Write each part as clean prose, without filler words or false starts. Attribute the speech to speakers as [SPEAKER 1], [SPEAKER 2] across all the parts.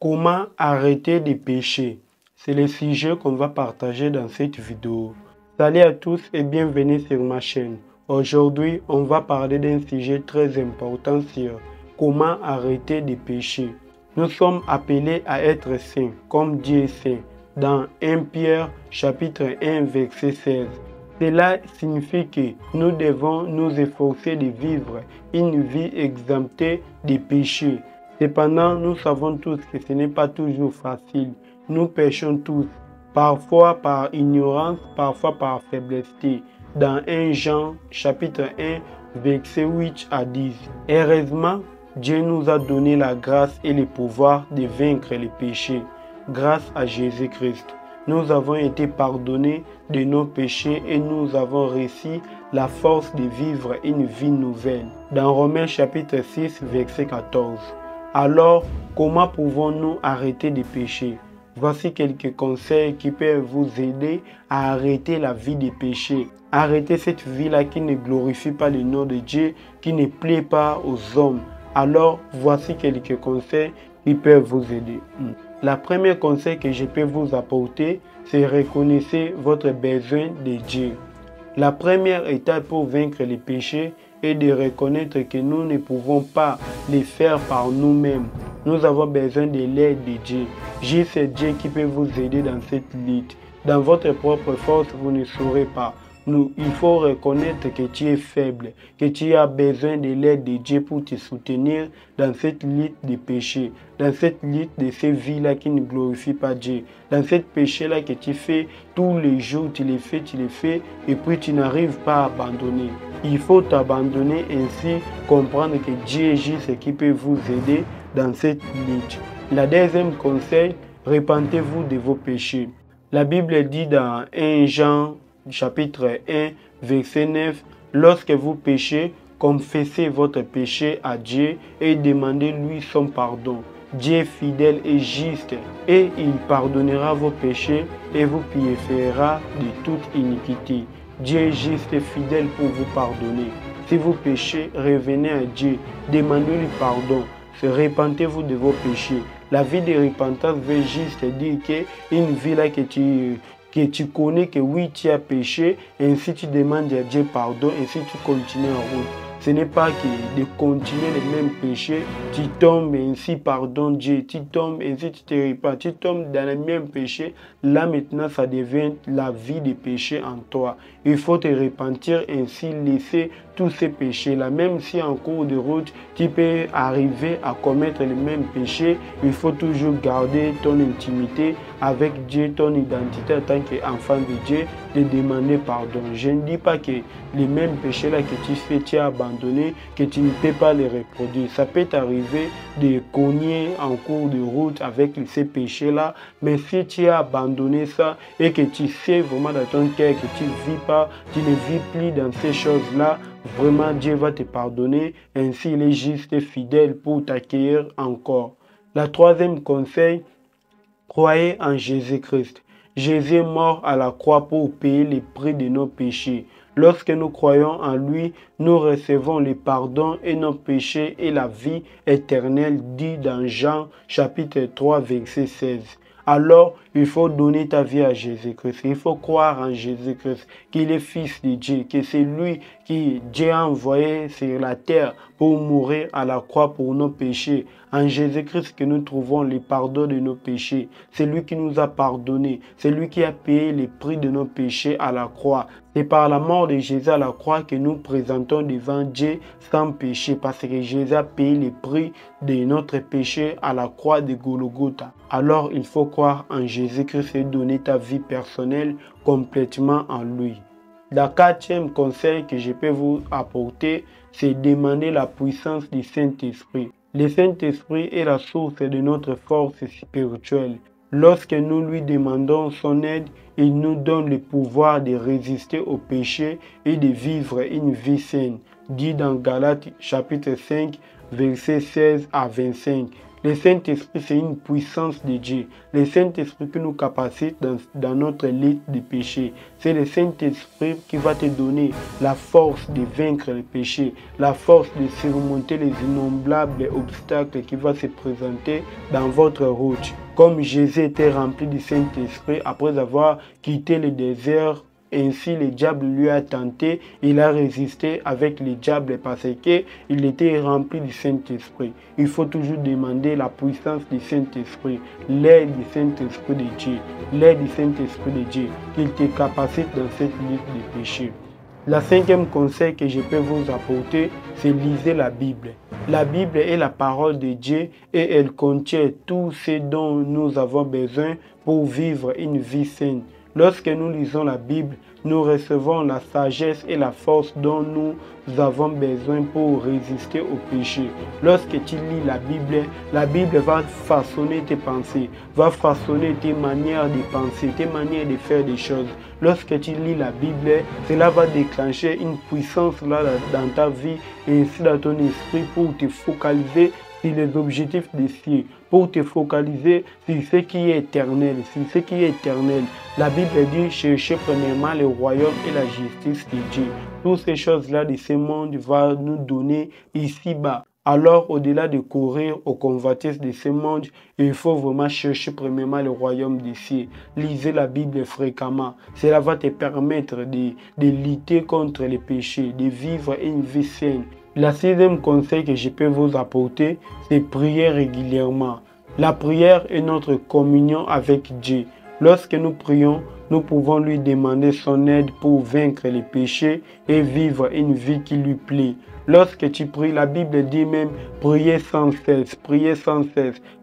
[SPEAKER 1] Comment arrêter de pécher? C'est le sujet qu'on va partager dans cette vidéo. Salut à tous et bienvenue sur ma chaîne. Aujourd'hui, on va parler d'un sujet très important sur comment arrêter de pécher. Nous sommes appelés à être saints, comme Dieu est saint, dans 1 Pierre chapitre 1 verset 16. Cela signifie que nous devons nous efforcer de vivre une vie exemptée de péché. Cependant, nous savons tous que ce n'est pas toujours facile. Nous péchons tous, parfois par ignorance, parfois par faiblesse. Dans 1 Jean chapitre 1 verset 8 à 10. Heureusement, Dieu nous a donné la grâce et le pouvoir de vaincre les péchés. Grâce à Jésus-Christ, nous avons été pardonnés de nos péchés et nous avons reçu la force de vivre une vie nouvelle. Dans Romains chapitre 6 verset 14. Alors, comment pouvons-nous arrêter de pécher? Voici quelques conseils qui peuvent vous aider à arrêter la vie de péché. Arrêter cette vie-là qui ne glorifie pas le nom de Dieu, qui ne plaît pas aux hommes. Alors, voici quelques conseils qui peuvent vous aider. La première conseil que je peux vous apporter, c'est reconnaître votre besoin de Dieu. La première étape pour vaincre les péchés est de reconnaître que nous ne pouvons pas les faire par nous-mêmes. Nous avons besoin de l'aide de Dieu. Juste Dieu qui peut vous aider dans cette lutte. Dans votre propre force, vous ne saurez pas. Il faut reconnaître que tu es faible, que tu as besoin de l'aide de Dieu pour te soutenir dans cette lutte de péché, dans cette lutte de ces vies-là qui ne glorifient pas Dieu, dans cette péché-là que tu fais tous les jours, tu les fais, et puis tu n'arrives pas à abandonner. Il faut t'abandonner ainsi, comprendre que Dieu est juste ce qui peut vous aider dans cette lutte. La deuxième conseil, repentez-vous de vos péchés. La Bible dit dans 1 Jean chapitre 1 verset 9, lorsque vous péchez, confessez votre péché à Dieu et demandez-lui son pardon. Dieu est fidèle et juste et il pardonnera vos péchés et vous purifiera de toute iniquité. Dieu est juste et fidèle pour vous pardonner. Si vous péchez, revenez à Dieu, demandez-lui pardon, repentez-vous de vos péchés. La vie de repentance veut juste dire qu'une vie là que tu connais que oui, tu as péché, et ainsi tu demandes à Dieu pardon, et ainsi tu continues en route. Ce n'est pas que de continuer les mêmes péchés, tu tombes ainsi, pardon Dieu, tu tombes ainsi, tu te repens, tu tombes dans les mêmes péchés. Là maintenant, ça devient la vie de péché en toi. Il faut te repentir ainsi, laisser tous ces péchés-là. Même si en cours de route, tu peux arriver à commettre les mêmes péchés, il faut toujours garder ton intimité avec Dieu, ton identité en tant qu'enfant de Dieu, de demander pardon. Je ne dis pas que les mêmes péchés-là que tu fais, tu as abandonné, que tu ne peux pas les reproduire. Ça peut t'arriver de cogner en cours de route avec ces péchés-là, mais si tu as abandonné ça et que tu sais vraiment dans ton cœur que tu ne vis plus dans ces choses-là, vraiment Dieu va te pardonner, ainsi il est juste et fidèle pour t'accueillir encore. La troisième conseil, croyez en Jésus-Christ. Jésus est mort à la croix pour payer le prix de nos péchés. Lorsque nous croyons en lui, nous recevons le pardon et nos péchés et la vie éternelle, dit dans Jean chapitre 3 verset 16. Alors, il faut donner ta vie à Jésus-Christ. Il faut croire en Jésus-Christ, qu'il est fils de Dieu, que c'est lui qui Dieu a envoyé sur la terre pour mourir à la croix pour nos péchés. En Jésus-Christ que nous trouvons le pardon de nos péchés. C'est lui qui nous a pardonnés. C'est lui qui a payé le prix de nos péchés à la croix. C'est par la mort de Jésus à la croix que nous présentons devant Dieu sans péché, parce que Jésus a payé le prix de notre péché à la croix de Golgotha. Alors il faut croire en Jésus-Christ et donner ta vie personnelle complètement en lui. Le quatrième conseil que je peux vous apporter, c'est demander la puissance du Saint-Esprit. Le Saint-Esprit est la source de notre force spirituelle. Lorsque nous lui demandons son aide, il nous donne le pouvoir de résister au péché et de vivre une vie saine. Dit dans Galates chapitre 5, versets 16 à 25. Le Saint-Esprit, c'est une puissance de Dieu. Le Saint-Esprit qui nous capacite dans notre lutte de péché. C'est le Saint-Esprit qui va te donner la force de vaincre le péché, la force de surmonter les innombrables obstacles qui vont se présenter dans votre route. Comme Jésus était rempli du Saint-Esprit après avoir quitté le désert, ainsi le diable lui a tenté, il a résisté avec le diable parce qu'il était rempli du Saint-Esprit. Il faut toujours demander la puissance du Saint-Esprit, l'aide du Saint-Esprit de Dieu, l'aide du Saint-Esprit de Dieu, qu'il te capacite dans cette lutte de péché. Le cinquième conseil que je peux vous apporter, c'est lisez la Bible. La Bible est la parole de Dieu et elle contient tout ce dont nous avons besoin pour vivre une vie saine. Lorsque nous lisons la Bible, nous recevons la sagesse et la force dont nous avons besoin pour résister au péché. Lorsque tu lis la Bible va façonner tes pensées, va façonner tes manières de penser, tes manières de faire des choses. Lorsque tu lis la Bible, cela va déclencher une puissance là dans ta vie et ainsi dans ton esprit pour te focaliser sur les objectifs des cieux, pour te focaliser sur ce qui est éternel, La Bible dit, cherchez premièrement le royaume et la justice de Dieu. Toutes ces choses-là de ce monde vont nous donner ici-bas. Alors, au-delà de courir aux convoitises de ce monde, il faut vraiment chercher premièrement le royaume des cieux. Lisez la Bible fréquemment. Cela va te permettre de lutter contre les péchés, de vivre une vie saine. Le sixième conseil que je peux vous apporter, c'est prier régulièrement. La prière est notre communion avec Dieu. Lorsque nous prions, nous pouvons lui demander son aide pour vaincre les péchés et vivre une vie qui lui plaît. Lorsque tu pries, la Bible dit même priez sans cesse,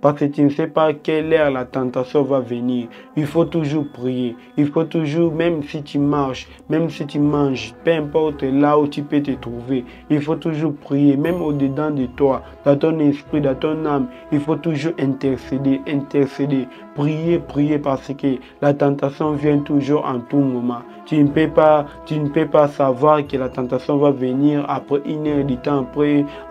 [SPEAKER 1] parce que tu ne sais pas quelle heure la tentation va venir. Il faut toujours prier, il faut toujours, même si tu marches, même si tu manges, peu importe là où tu peux te trouver, il faut toujours prier, même au-dedans de toi, dans ton esprit, dans ton âme, il faut toujours intercéder, prier parce que la tentation vient toujours en tout moment. Tu ne peux pas savoir que la tentation va venir après une heure de temps,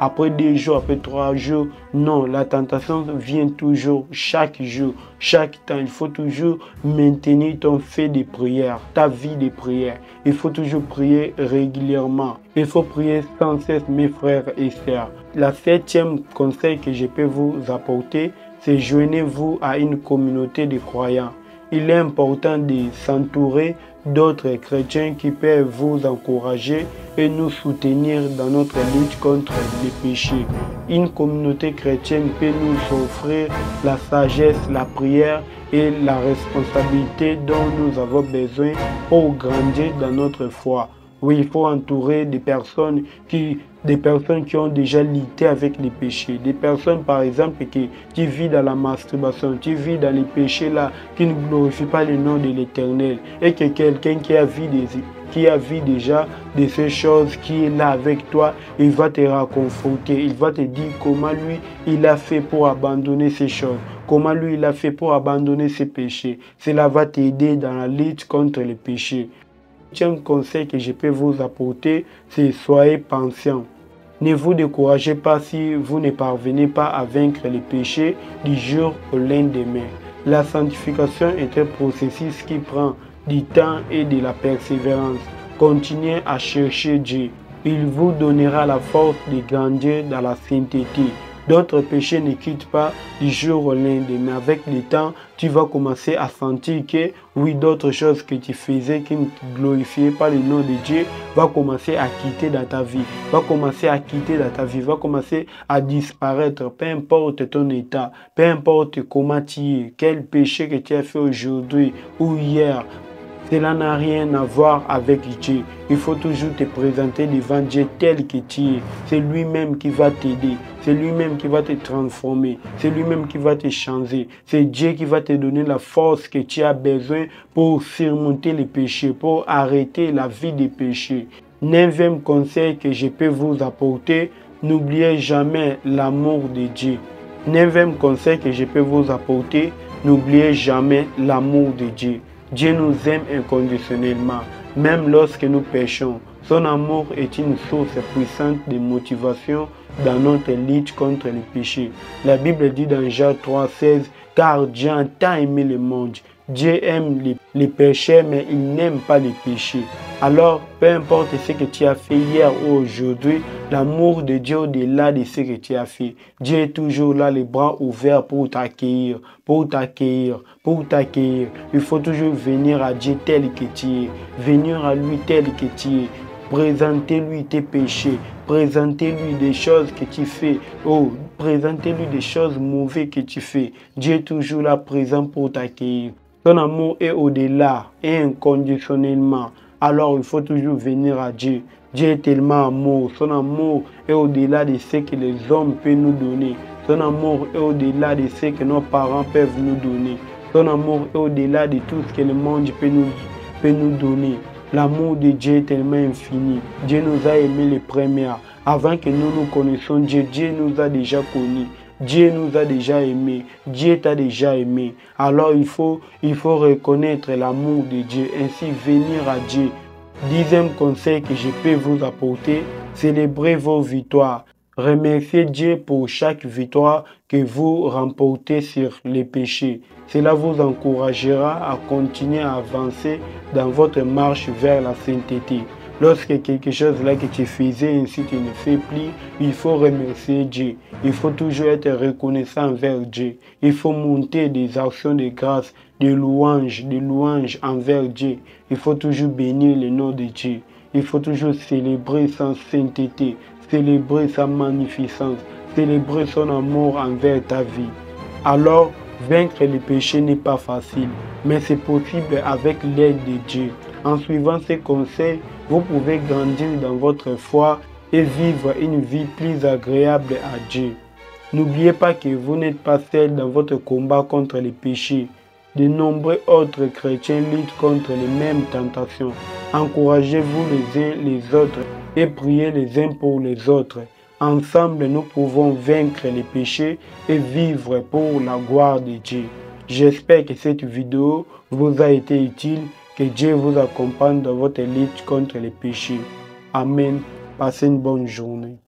[SPEAKER 1] après 2 jours, après 3 jours. Non, la tentation vient toujours, chaque jour, chaque temps. Il faut toujours maintenir ton fait de prière, ta vie de prière. Il faut toujours prier régulièrement. Il faut prier sans cesse, mes frères et sœurs. La 7e conseil que je peux vous apporter, c'est joignez-vous à une communauté de croyants. Il est important de s'entourer d'autres chrétiens qui peuvent vous encourager et nous soutenir dans notre lutte contre les péchés. Une communauté chrétienne peut nous offrir la sagesse, la prière et la responsabilité dont nous avons besoin pour grandir dans notre foi. Oui, il faut entourer des personnes qui ont déjà lutté avec les péchés. Des personnes, par exemple, qui vivent dans la masturbation, qui vivent dans les péchés là, qui ne glorifient pas le nom de l'Éternel. Et que quelqu'un qui a vu déjà de ces choses, qui est là avec toi, il va te réconforter. Il va te dire comment lui, il a fait pour abandonner ces choses. Comment lui, il a fait pour abandonner ses péchés. Cela va t'aider dans la lutte contre les péchés. Le 8e conseil que je peux vous apporter, c'est soyez patient. Ne vous découragez pas si vous ne parvenez pas à vaincre les péchés du jour au lendemain. La sanctification est un processus qui prend du temps et de la persévérance. Continuez à chercher Dieu. Il vous donnera la force de grandir dans la sainteté. D'autres péchés ne quittent pas du jour au lendemain. Avec le temps, tu vas commencer à sentir que oui, d'autres choses que tu faisais qui ne glorifiaient pas le nom de Dieu va commencer à quitter dans ta vie, va commencer à disparaître, peu importe ton état, peu importe comment tu es, quel péché que tu as fait aujourd'hui ou hier. Cela n'a rien à voir avec Dieu. Il faut toujours te présenter devant Dieu tel que tu es. C'est lui-même qui va t'aider. C'est lui-même qui va te transformer. C'est lui-même qui va te changer. C'est Dieu qui va te donner la force que tu as besoin pour surmonter les péchés, pour arrêter la vie des péchés. 9e conseil que je peux vous apporter, n'oubliez jamais l'amour de Dieu. 9e conseil que je peux vous apporter, n'oubliez jamais l'amour de Dieu. Dieu nous aime inconditionnellement, même lorsque nous péchons. Son amour est une source puissante de motivation dans notre lutte contre le péché. La Bible dit dans Jean 3,16, car Dieu a tant aimé le monde. Dieu aime les péchés, mais il n'aime pas les péchés. Alors, peu importe ce que tu as fait hier ou aujourd'hui, l'amour de Dieu au-delà de ce que tu as fait. Dieu est toujours là, les bras ouverts pour t'accueillir, pour t'accueillir, pour t'accueillir. Il faut toujours venir à Dieu tel que tu es, venir à lui tel que tu es. Présentez-lui tes péchés, présentez-lui des choses que tu fais. Oh, présentez-lui des choses mauvaises que tu fais. Dieu est toujours là présent pour t'accueillir. Son amour est au-delà et inconditionnellement. Alors il faut toujours venir à Dieu. Dieu est tellement amour. Son amour est au-delà de ce que les hommes peuvent nous donner. Son amour est au-delà de ce que nos parents peuvent nous donner. Son amour est au-delà de tout ce que le monde peut nous donner. L'amour de Dieu est tellement infini. Dieu nous a aimés les premiers. Avant que nous connaissions Dieu, Dieu nous a déjà connus. Dieu nous a déjà aimés. Dieu t'a déjà aimé. Alors il faut reconnaître l'amour de Dieu. Ainsi venir à Dieu. 10e conseil que je peux vous apporter, célébrez vos victoires. Remerciez Dieu pour chaque victoire que vous remportez sur les péchés. Cela vous encouragera à continuer à avancer dans votre marche vers la sainteté. Lorsque quelque chose là que tu faisais ainsi tu ne fais plus, il faut remercier Dieu. Il faut toujours être reconnaissant envers Dieu. Il faut monter des actions de grâce, de louanges envers Dieu. Il faut toujours bénir le nom de Dieu. Il faut toujours célébrer sa sainteté, célébrer sa magnificence, célébrer son amour envers ta vie. Alors, vaincre le péché n'est pas facile, mais c'est possible avec l'aide de Dieu. En suivant ces conseils, vous pouvez grandir dans votre foi et vivre une vie plus agréable à Dieu. N'oubliez pas que vous n'êtes pas seul dans votre combat contre les péchés. De nombreux autres chrétiens luttent contre les mêmes tentations. Encouragez-vous les uns les autres et priez les uns pour les autres. Ensemble, nous pouvons vaincre les péchés et vivre pour la gloire de Dieu. J'espère que cette vidéo vous a été utile. Que Dieu vous accompagne dans votre lutte contre les péchés. Amen. Passez une bonne journée.